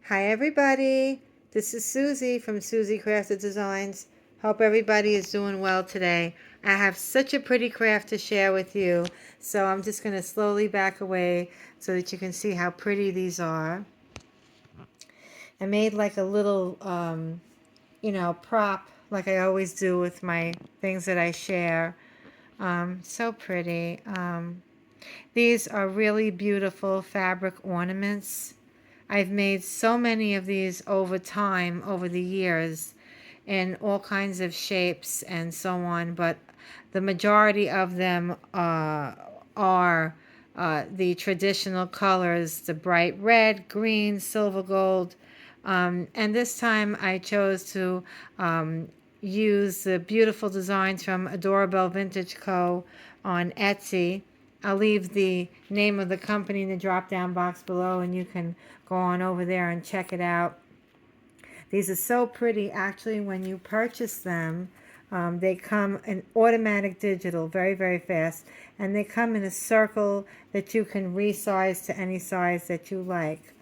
Hi everybody, this is Susie from Suzie Crafted Designs. Hope everybody is doing well today. I have such a pretty craft to share with you, so I'm just going to slowly back away so that you can see how pretty these are. I made like a little, prop like I always do with my things that I share. So pretty. These are really beautiful fabric ornaments. I've made so many of these over time, over the years, in all kinds of shapes and so on, but the majority of them are the traditional colors, the bright red, green, silver, gold. And this time I chose to use the beautiful designs from AdorabelleVintageCo on Etsy. I'll leave the name of the company in the drop-down box below, and you can go on over there and check it out. These are so pretty. Actually, when you purchase them, they come in automatic digital, very, very fast. And they come in a circle that you can resize to any size that you like.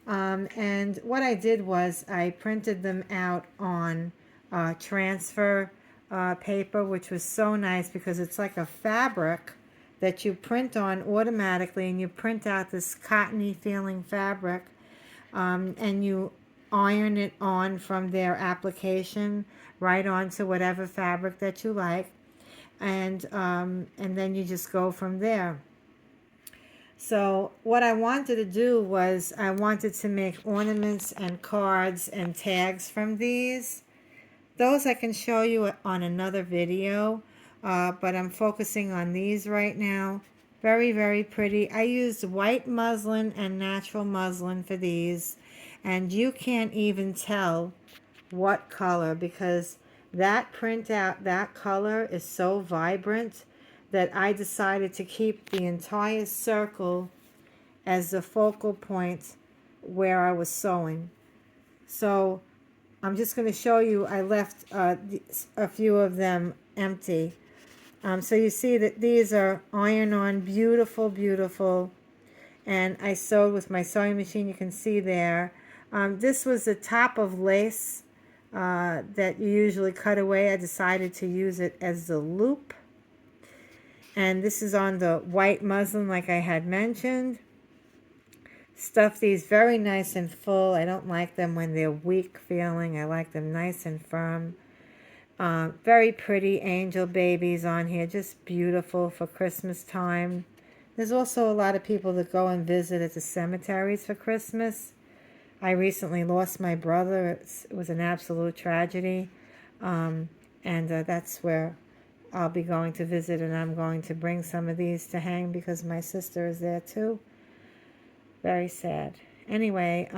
And what I did was I printed them out on transfer paper, which was so nice because it's like a fabric that you print on automatically, and you print out this cottony feeling fabric, and you iron it on from their application right onto whatever fabric that you like, and then you just go from there. So what I wanted to do was I wanted to make ornaments and cards and tags from these. Those I can show you on another video, but I'm focusing on these right now. Very, very pretty. I used white muslin and natural muslin for these, and you can't even tell what color because that printout, that color is so vibrant that I decided to keep the entire circle as the focal point where I was sewing. So I'm just going to show you, I left a few of them empty. So you see that these are iron-on, beautiful, beautiful. And I sewed with my sewing machine, you can see there. This was the top of lace that you usually cut away. I decided to use it as the loop. And this is on the white muslin like I had mentioned. Stuff these very nice and full. I don't like them when they're weak feeling. I like them nice and firm. Very pretty angel babies on here. Just beautiful for Christmas time. There's also a lot of people that go and visit at the cemeteries for Christmas. I recently lost my brother. It was an absolute tragedy. And that's where I'll be going to visit, and I'm going to bring some of these to hang because my sister is there too. Very sad. Anyway,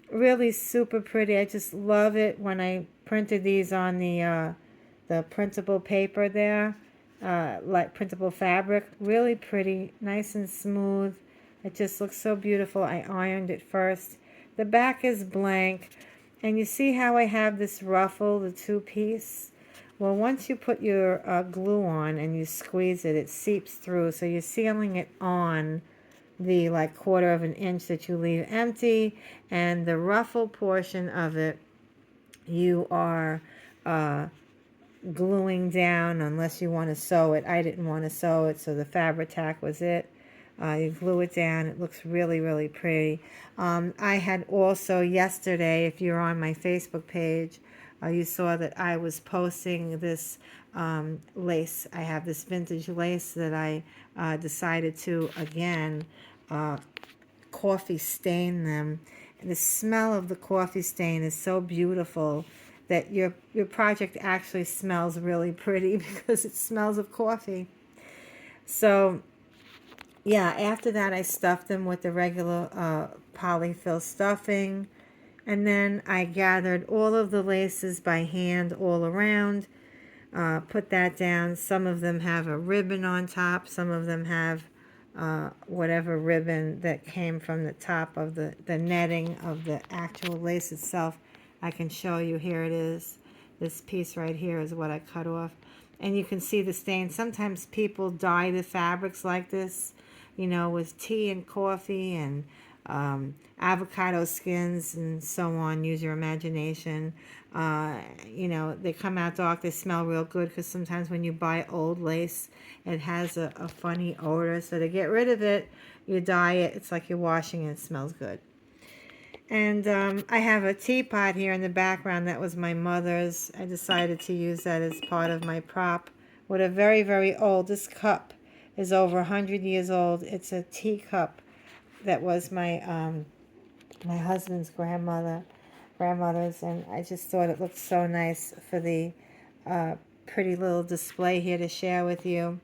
really super pretty. I just love it when I printed these on the printable paper there, like printable fabric. Really pretty, nice and smooth. It just looks so beautiful. I ironed it first. The back is blank, and you see how I have this ruffle, the two-piece? Well, once you put your glue on and you squeeze it, it seeps through, so you're sealing it on the like 1/4 of an inch that you leave empty, and the ruffle portion of it you are gluing down unless you want to sew it. I didn't want to sew it, so the fabric tack was it. You glue it down. It looks really, really pretty. I had also yesterday, if you're on my Facebook page, you saw that I was posting this lace. I have this vintage lace that I decided to, again, coffee stain them. And the smell of the coffee stain is so beautiful that your project actually smells really pretty because it smells of coffee. So yeah, after that I stuffed them with the regular polyfill stuffing, and then I gathered all of the laces by hand all around, put that down. Some of them have a ribbon on top, some of them have whatever ribbon that came from the top of the netting of the actual lace itself. I can show you. Here it is. This piece right here is what I cut off. And you can see the stain. Sometimes people dye the fabrics like this, you know, with tea and coffee and avocado skins and so on. Use your imagination. You know, they come out dark. They smell real good because sometimes when you buy old lace, it has a funny odor. So to get rid of it, you dye it. It's like you're washing it. It smells good. And I have a teapot here in the background that was my mother's. I decided to use that as part of my prop. With a very, very old, this cup is over 100 years old. It's a teacup that was my husband's grandmother's, and I just thought it looked so nice for the pretty little display here to share with you.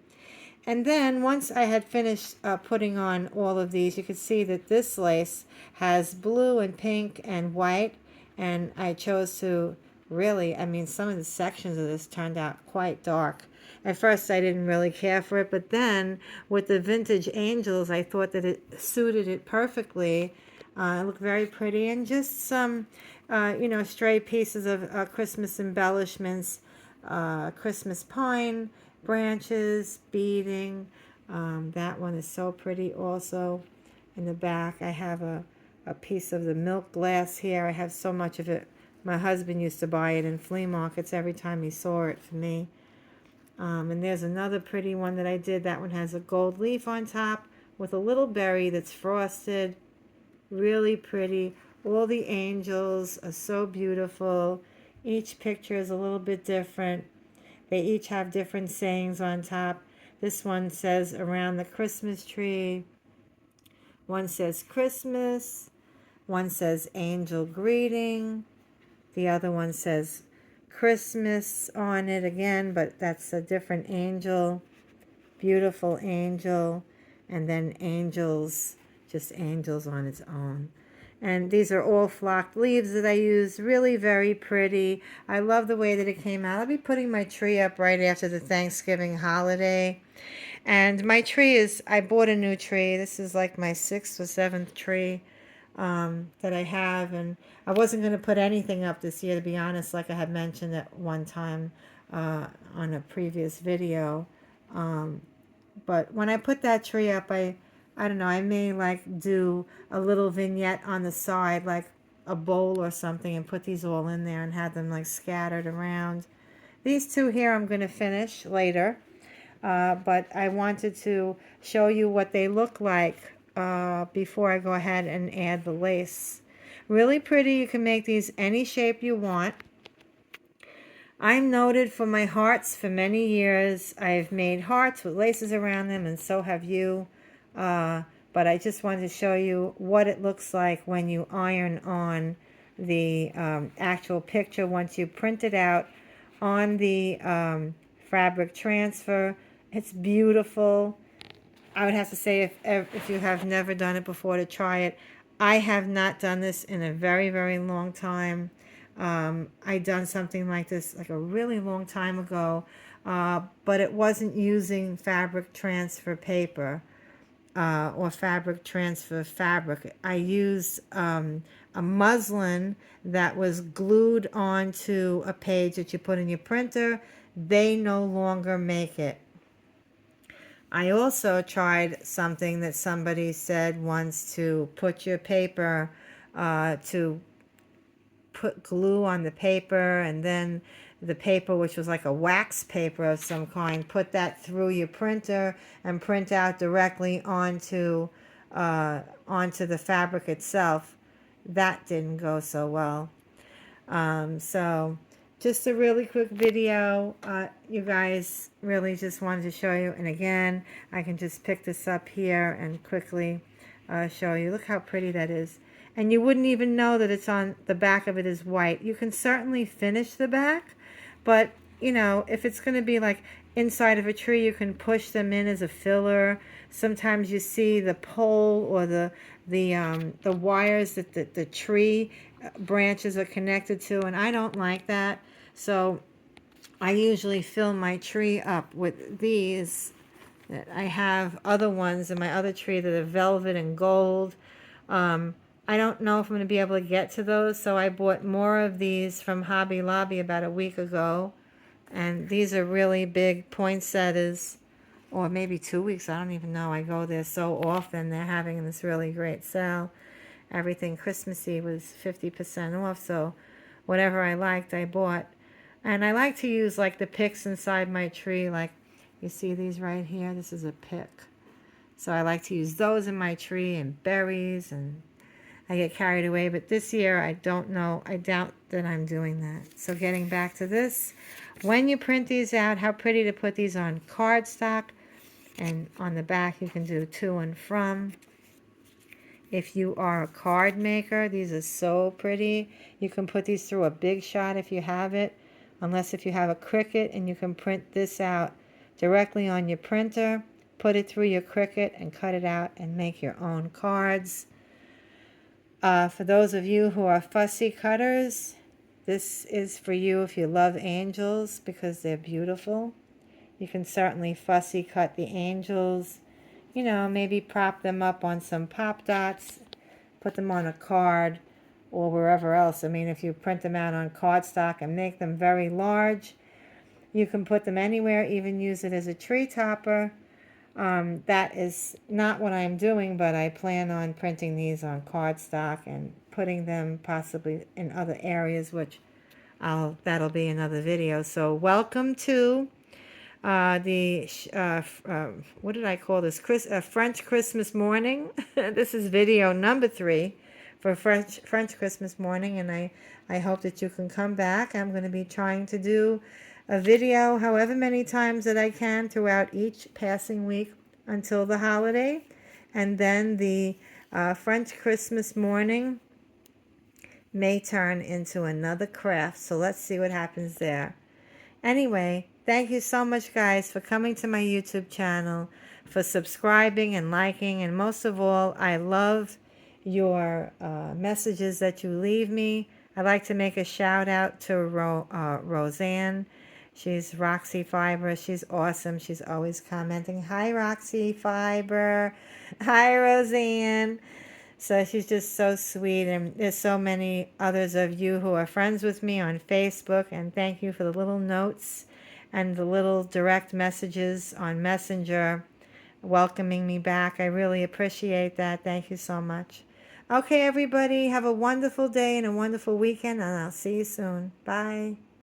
And then once I had finished putting on all of these, you could see that this lace has blue and pink and white. And I chose to really, I mean, some of the sections of this turned out quite dark. At first, I didn't really care for it. But then with the vintage angels, I thought that it suited it perfectly. It looked very pretty. And just some, you know, stray pieces of Christmas embellishments, Christmas pine branches, beading. That one is so pretty also. In the back, I have a piece of the milk glass here. I have so much of it. My husband used to buy it in flea markets every time he saw it for me. And there's another pretty one that I did. That one has a gold leaf on top with a little berry that's frosted. Really pretty. All the angels are so beautiful. Each picture is a little bit different. They each have different sayings on top. This one says around the Christmas tree. One says Christmas. One says angel greeting. The other one says Christmas on it again, but that's a different angel. Beautiful angel. And then angels, just angels on its own. And these are all flocked leaves that I use. Really very pretty. I love the way that it came out. I'll be putting my tree up right after the Thanksgiving holiday. And my tree is, I bought a new tree. This is like my 6th or 7th tree that I have. And I wasn't going to put anything up this year, to be honest, like I had mentioned at one time on a previous video. But when I put that tree up, I don't know, I may like do a little vignette on the side, like a bowl or something, and put these all in there and have them like scattered around. These two here I'm going to finish later, but I wanted to show you what they look like before I go ahead and add the lace. Really pretty. You can make these any shape you want. I'm noted for my hearts for many years. I've made hearts with laces around them, and so have you. But I just wanted to show you what it looks like when you iron on the actual picture once you print it out on the fabric transfer. It's beautiful. I would have to say if you have never done it before, to try it. I have not done this in a very, very long time. I done something like this like a really long time ago, but it wasn't using fabric transfer paper or fabric transfer fabric. I used a muslin that was glued onto a page that you put in your printer. They no longer make it. I also tried something that somebody said once, to put your paper, to put glue on the paper, and then the paper, which was like a wax paper of some kind, put that through your printer and print out directly onto the fabric itself. That didn't go so well. So just a really quick video, you guys. Really just wanted to show you. And again, I can just pick this up here and quickly show you. Look how pretty that is. And you wouldn't even know that it's on the back of it is white. You can certainly finish the back, but you know, if it's going to be like inside of a tree, you can push them in as a filler. Sometimes you see the pole or the wires that the tree branches are connected to, and I don't like that. So I usually fill my tree up with these. I have other ones in my other tree that are velvet and gold. I don't know if I'm going to be able to get to those, so I bought more of these from Hobby Lobby about a week ago. And these are really big poinsettias, or maybe 2 weeks, I don't even know. I go there so often. They're having this really great sale. everything Christmassy was 50% off, so whatever I liked I bought. And I like to use like the picks inside my tree, like you see these right here, this is a pick. So I like to use those in my tree, and berries, and I get carried away. But this year, I don't know, I doubt that I'm doing that. So getting back to this, when you print these out, how pretty to put these on cardstock. And on the back, you can do to and from. If you are a card maker, these are so pretty. You can put these through a Big Shot if you have it. Unless if you have a Cricut, and you can print this out directly on your printer. Put it through your Cricut and cut it out and make your own cards. For those of you who are fussy cutters, this is for you if you love angels because they're beautiful. You can certainly fussy cut the angels. You know, maybe prop them up on some pop dots, put them on a card or wherever else. I mean, if you print them out on cardstock and make them very large, you can put them anywhere, even use it as a tree topper. That is not what I'm doing, but I plan on printing these on cardstock and putting them possibly in other areas, which that'll be another video. So welcome to what did I call this? French Christmas morning. This is video number 3 for French Christmas morning, and I hope that you can come back. I'm going to be trying to do a video however many times that I can throughout each passing week until the holiday, and then the French Christmas morning may turn into another craft, so let's see what happens there. Anyway, thank you so much, guys, for coming to my YouTube channel, for subscribing and liking, and most of all, I love your messages that you leave me. I'd like to make a shout out to Roseanne. She's Roxy Fiber. She's awesome. She's always commenting. Hi, Roxy Fiber. Hi, Roseanne. So she's just so sweet. And there's so many others of you who are friends with me on Facebook. And thank you for the little notes and the little direct messages on Messenger welcoming me back. I really appreciate that. Thank you so much. Okay, everybody, have a wonderful day and a wonderful weekend, and I'll see you soon. Bye.